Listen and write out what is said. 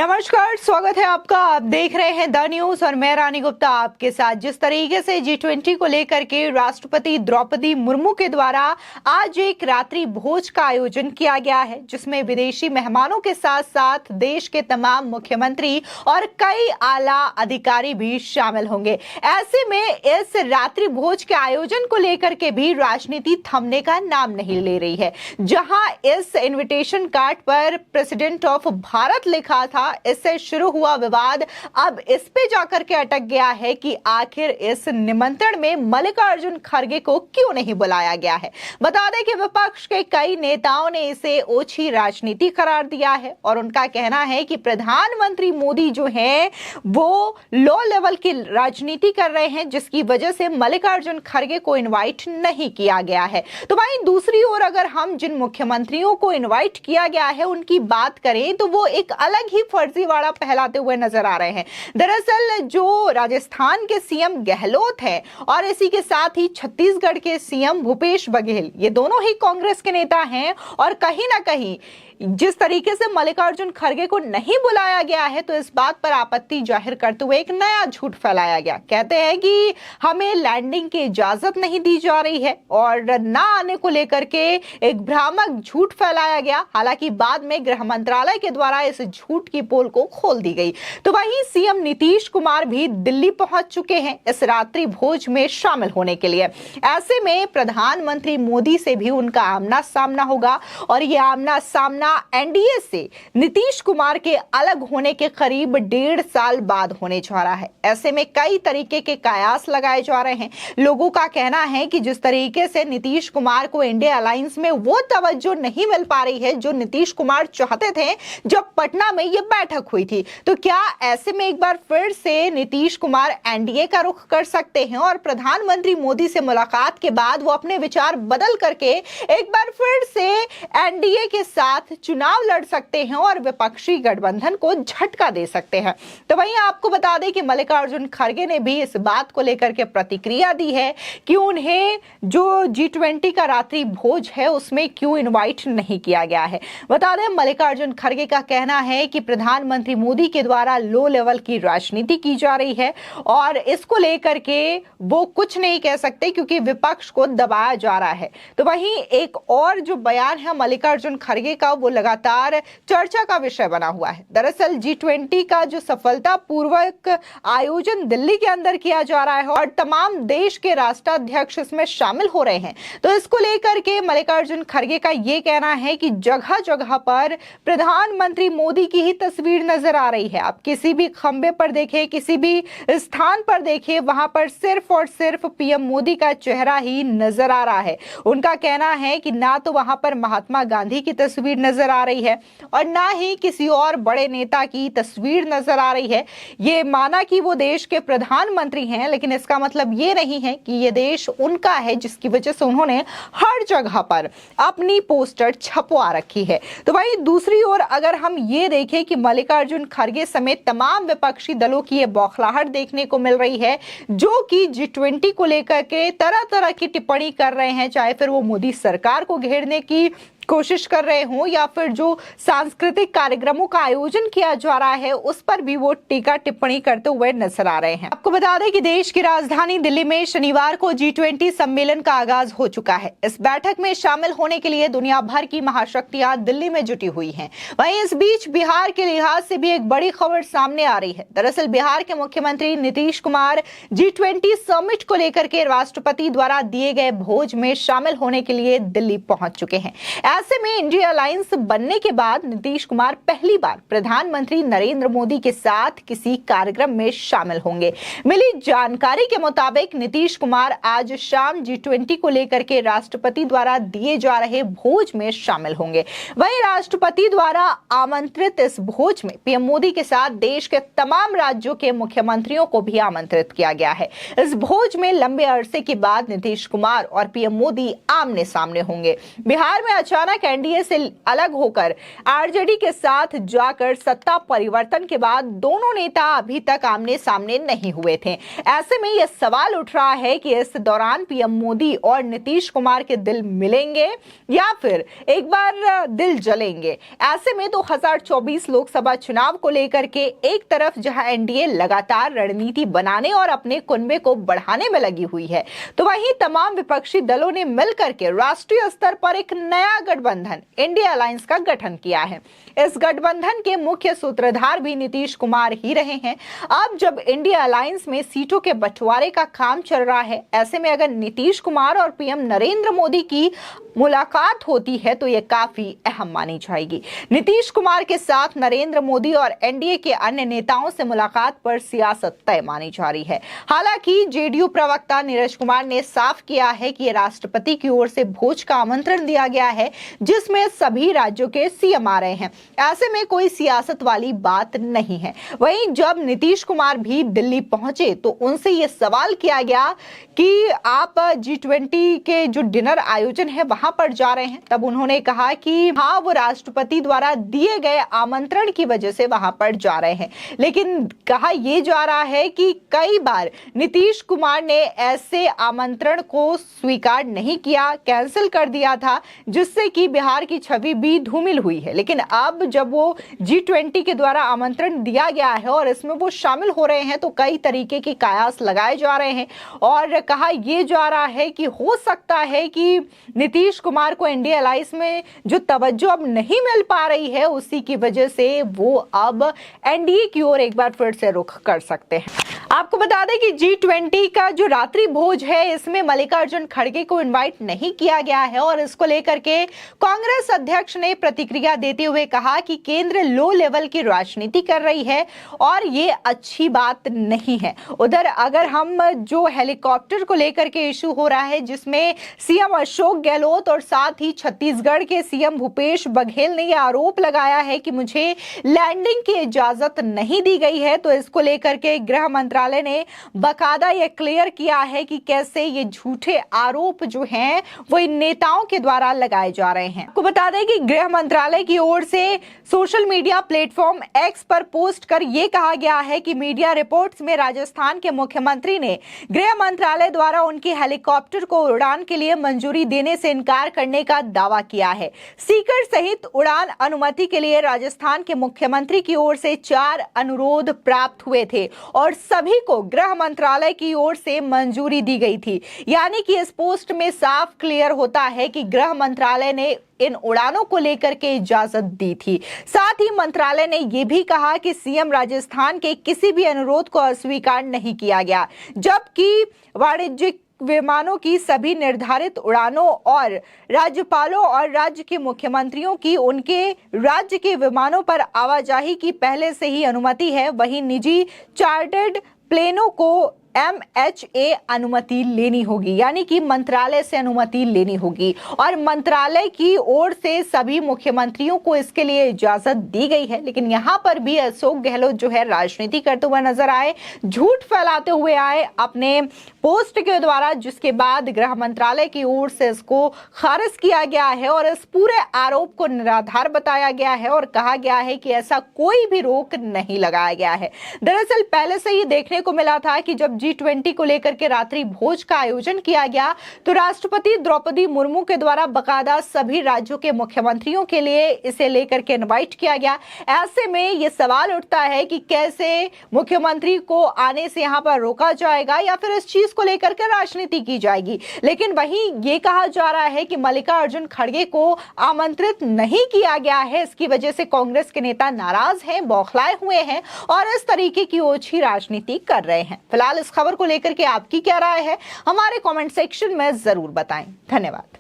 नमस्कार, स्वागत है आपका। आप देख रहे हैं द न्यूज और मैं रानी गुप्ता आपके साथ। जिस तरीके से G20 को लेकर के राष्ट्रपति द्रौपदी मुर्मू के द्वारा आज एक रात्रि भोज का आयोजन किया गया है, जिसमें विदेशी मेहमानों के साथ साथ देश के तमाम मुख्यमंत्री और कई आला अधिकारी भी शामिल होंगे। ऐसे में इस रात्रि भोज के आयोजन को लेकर के भी राजनीति थमने का नाम नहीं ले रही है। जहां इस इन्विटेशन कार्ड पर प्रेसिडेंट ऑफ भारत लिखा था, इससे शुरू हुआ विवाद अब इस पे जाकर के अटक गया है कि आखिर इस निमंत्रण में मल्लिकार्जुन खड़गे को क्यों नहीं बुलाया गया है। बता दें कि विपक्ष के कई नेताओं ने इसे ओछी राजनीति करार दिया है और उनका कहना है कि प्रधानमंत्री मोदी जो है वो लो लेवल की राजनीति कर रहे हैं, जिसकी वजह से मल्लिकार्जुन खड़गे को इनवाइट नहीं किया गया है। तो वहीं दूसरी ओर अगर हम जिन मुख्यमंत्रियों को इनवाइट किया गया है उनकी बात करें तो वो एक अलग ही फर्जीवाड़ा फैलाते हुए नजर आ रहे हैं। दरअसल जो राजस्थान के सीएम गहलोत है और इसी के साथ ही छत्तीसगढ़ के सीएम भूपेश बघेल, ये दोनों ही कांग्रेस के नेता हैं और कहीं ना कहीं जिस तरीके से मल्लिकार्जुन खड़गे को नहीं बुलाया गया है तो इस बात पर आपत्ति जाहिर करते हुए एक नया झूठ फैलाया गया। कहते हैं कि हमें लैंडिंग की इजाजत नहीं दी जा रही है और ना आने को लेकर के एक भ्रामक झूठ फैलाया गया। हालांकि बाद में गृह मंत्रालय के द्वारा इस झूठ की पोल को खोल दी गई। तो वहीं सीएम नीतीश कुमार भी दिल्ली पहुंच चुके हैं इस रात्रि भोज में शामिल होने के लिए। ऐसे में प्रधानमंत्री मोदी से भी उनका आमना सामना होगा और यह आमना सामना एनडीए से नीतीश कुमार के अलग होने के करीब 1.5 साल बाद होने जा रहा है। ऐसे में कई तरीके के कयास लगाए जा रहे हैं। लोगों का कहना है कि जिस तरीके से नीतीश कुमार को इंडिया अलायंस में वो तवज्जो नहीं मिल पा रही है जो नीतीश कुमार चाहते थे जब पटना में ये बैठक हुई थी, तो क्या ऐसे में एक बार फिर से नीतीश कुमार एनडीए का रुख कर सकते हैं और प्रधानमंत्री मोदी से मुलाकात के बाद वो अपने विचार बदल करके एक बार फिर से एनडीए के साथ चुनाव लड़ सकते हैं और विपक्षी गठबंधन को झटका दे सकते हैं। तो वहीं आपको बता दें कि मल्लिकार्जुन खड़गे ने भी इस बात को लेकर के प्रतिक्रिया दी है कि उन्हें जो G20 का रात्रि भोज है उसमें क्यों इनवाइट नहीं किया गया है। बता दें मल्लिकार्जुन खड़गे का कहना है कि प्रधानमंत्री मोदी के द्वारा लो लेवल की राजनीति की जा रही है और इसको लेकर के वो कुछ नहीं कह सकते क्योंकि विपक्ष को दबाया जा रहा है। तो वहीं एक और जो बयान है मल्लिकार्जुन खड़गे का वो लगातार चर्चा का विषय बना हुआ है। दरअसल G20 का जो सफलतापूर्वक आयोजन दिल्ली के अंदर किया जा रहा है और तमाम देश के राष्ट्राध्यक्ष इसमें शामिल हो रहे हैं, तो इसको लेकर के मल्लिकार्जुन खड़गे का ये कहना है कि जगह जगह पर प्रधानमंत्री मोदी की ही तस्वीर नजर आ रही है। आप किसी भी खंबे पर देखें, किसी भी स्थान पर देखें, वहां पर सिर्फ और सिर्फ पीएम मोदी का चेहरा ही नजर आ रहा है। उनका कहना है कि ना तो वहां पर महात्मा गांधी की तस्वीर नजर आ रही है और ना ही किसी और बड़े नेता की तस्वीर नजर आ रही है। ये माना कि वो देश के प्रधानमंत्री हैं, लेकिन इसका मतलब ये नहीं है कि ये देश उनका है, जिसकी वजह से उन्होंने हर जगह पर अपनी पोस्टर छपवा रखी है। तो वहीं दूसरी ओर अगर हम ये देखें कि मल्लिकार्जुन खड़गे समेत तमाम विपक्षी दलों की ये बौखलाहट देखने को मिल रही है जो कि G20 को लेकर के तरह तरह की टिप्पणी कर रहे हैं, चाहे फिर वो मोदी सरकार को घेरने की कोशिश कर रहे हो या फिर जो सांस्कृतिक कार्यक्रमों का आयोजन किया जा रहा है उस पर भी वो टीका टिप्पणी करते हुए नजर आ रहे हैं। आपको बता दें कि देश की राजधानी दिल्ली में शनिवार को G20 सम्मेलन का आगाज हो चुका है। इस बैठक में शामिल होने के लिए दुनिया भर की महाशक्तियां दिल्ली में जुटी हुई हैं। वहीं इस बीच बिहार के लिहाज से भी एक बड़ी खबर सामने आ रही है। दरअसल बिहार के मुख्यमंत्री नीतीश कुमार G20 समिट को लेकर के राष्ट्रपति द्वारा दिए गए भोज में शामिल होने के लिए दिल्ली पहुंच चुके हैं। ऐसे में इंडिया अलायंस बनने के बाद नीतीश कुमार पहली बार प्रधानमंत्री नरेंद्र मोदी के साथ किसी कार्यक्रम में शामिल होंगे। मिली जानकारी के मुताबिक नीतीश कुमार आज शाम G20 को लेकर के राष्ट्रपति द्वारा दिए जा रहे भोज में शामिल होंगे। वहीं राष्ट्रपति द्वारा आमंत्रित इस भोज में पीएम मोदी के साथ देश के तमाम राज्यों के मुख्यमंत्रियों को भी आमंत्रित किया गया है। इस भोज में लंबे अरसे के बाद नीतीश कुमार और पीएम मोदी आमने सामने होंगे। बिहार में अचानक अचानक एनडीए से अलग होकर आरजेडी के साथ जाकर सत्ता परिवर्तन के बाद दोनों नेता अभी तक आमने सामने नहीं हुए थे। ऐसे में यह सवाल उठ रहा है कि इस दौरान पीएम मोदी और नीतीश कुमार के दिल मिलेंगे या फिर एक बार दिल जलेंगे। ऐसे में 2024 लोकसभा चुनाव को लेकर के एक तरफ जहां एनडीए लगातार रणनीति बनाने और अपने कुनबे को बढ़ाने में लगी हुई है, तो वहीं तमाम विपक्षी दलों ने मिलकर के राष्ट्रीय स्तर पर एक नया गठबंधन इंडिया अलायंस का गठन किया है। इस गठबंधन के मुख्य सूत्रधार भी नीतीश कुमार ही रहे हैं। अब जब इंडिया अलायंस में सीटों के बंटवारे का काम चल रहा है, ऐसे में अगर नीतीश कुमार और पीएम नरेंद्र मोदी की मुलाकात होती है तो यह काफी अहम मानी जाएगी। नीतीश कुमार के साथ नरेंद्र मोदी और एनडीए के अन्य नेताओं से मुलाकात पर सियासत तय मानी जा रही है। हालांकि जेडीयू प्रवक्ता नीरज कुमार ने साफ किया है कि राष्ट्रपति की ओर से भोज का आमंत्रण दिया गया है, जिसमें सभी राज्यों के सीएम आ रहे हैं। ऐसे में कोई सियासत वाली बात नहीं है। वहीं जब नीतीश कुमार भी दिल्ली पहुंचे तो उनसे यह सवाल किया गया कि आप G20 के जो डिनर आयोजन है वहां पर जा रहे हैं, तब उन्होंने कहा कि हाँ, वो राष्ट्रपति द्वारा दिए गए आमंत्रण की वजह से वहां पर जा रहे हैं। लेकिन कहा यह जा रहा है कि कई बार नीतीश कुमार ने ऐसे आमंत्रण को स्वीकार नहीं किया, कैंसिल कर दिया था, जिससे कि बिहार की छवि भी धूमिल हुई है। लेकिन अब जब वो G20 के द्वारा आमंत्रण दिया गया है और इसमें वो शामिल हो रहे हैं तो कई तरीके के कयास लगाए जा रहे हैं और कहा यह जा रहा है कि हो सकता है कि नीतीश कुमार को इंडिया अलायंस में जो तवज्जो अब नहीं मिल पा रही है, उसी की वजह से वो अब एनडीए की ओर एक बार फिर से रुख कर सकते हैं। आपको बता दें कि G20 का जो रात्रि भोज है, इसमें मल्लिकार्जुन खड़गे को इनवाइट नहीं किया गया है और इसको लेकर के कांग्रेस अध्यक्ष ने प्रतिक्रिया देते हुए कहा कि केंद्र लो लेवल की राजनीति कर रही है और ये अच्छी बात नहीं है। उधर अगर हम जो हेलीकॉप्टर को लेकर के इशू हो रहा है, जिसमें सीएम अशोक गहलोत और साथ ही छत्तीसगढ़ के सीएम भूपेश बघेल ने यह आरोप लगाया है कि मुझे लैंडिंग की इजाजत नहीं दी गई है, तो इसको लेकर के गृह मंत्रालय ने बकायदा यह क्लियर किया है कि कैसे ये झूठे आरोप जो हैं वो इन नेताओं के द्वारा लगाए जा रहे हैं। आपको बता दें कि गृह मंत्रालय की ओर से सोशल मीडिया प्लेटफॉर्म एक्स पर पोस्ट कर यह कहा गया है कि मीडिया रिपोर्ट्स में राजस्थान के मुख्यमंत्री ने गृह मंत्रालय द्वारा उनकी हेलीकॉप्टर को उड़ान के लिए मंजूरी देने से इनकार करने का दावा किया है। सीकर सहित उड़ान अनुमति के लिए राजस्थान के मुख्यमंत्री की ओर से 4 अनुरोध प्राप्त हुए थे और सभी को गृह मंत्रालय की ओर से मंजूरी दी गई थी। यानी कि इस पोस्ट में साफ क्लियर होता है कि गृह मंत्रालय ने इन उड़ानों को लेकर के इजाजत दी थी। साथ ही मंत्रालय ने यह भी कहा कि सीएम राजस्थान के किसी भी अनुरोध को अस्वीकार नहीं किया गया, जबकि वाणिज्यिक विमानों की सभी निर्धारित उड़ानों और राज्यपालों और राज्य के मुख्यमंत्रियों की उनके राज्य के विमानों पर आवाजाही की पहले से ही अनुमति है। वहीं निजी चार्टर्ड प्लेनों को MHA अनुमति लेनी होगी, यानी कि मंत्रालय से अनुमति लेनी होगी और मंत्रालय की ओर से सभी मुख्यमंत्रियों को इसके लिए इजाजत दी गई है। लेकिन यहाँ पर भी अशोक गहलोत जो है राजनीति करते हुए नजर आए, झूठ फैलाते हुए आए अपने पोस्ट के द्वारा, जिसके बाद गृह मंत्रालय की ओर से इसको खारिज किया गया है और इस पूरे आरोप को निराधार बताया गया है और कहा गया है कि ऐसा कोई भी रोक नहीं लगाया गया है। दरअसल पहले से ही देखने को मिला था कि जब G20 को लेकर के रात्रि भोज का आयोजन किया गया तो राष्ट्रपति द्रौपदी मुर्मू के द्वारा बकायदा सभी राज्यों के मुख्यमंत्रियों के लिए इसे लेकर के इनवाइट किया गया। ऐसे में यह सवाल उठता है कि कैसे मुख्यमंत्री को आने से यहां पर रोका जाएगा या फिर इस चीज को लेकर के राजनीति की जाएगी। लेकिन वहीं यह कहा जा रहा है कि मल्लिकार्जुन खड़गे को आमंत्रित नहीं किया गया है, इसकी वजह से कांग्रेस के नेता नाराज हैं, बौखलाए हुए हैं और इस तरीके की ओछी राजनीति कर रहे हैं। फिलहाल इस खबर को लेकर के आपकी क्या राय है, हमारे कमेंट सेक्शन में जरूर बताएं। धन्यवाद।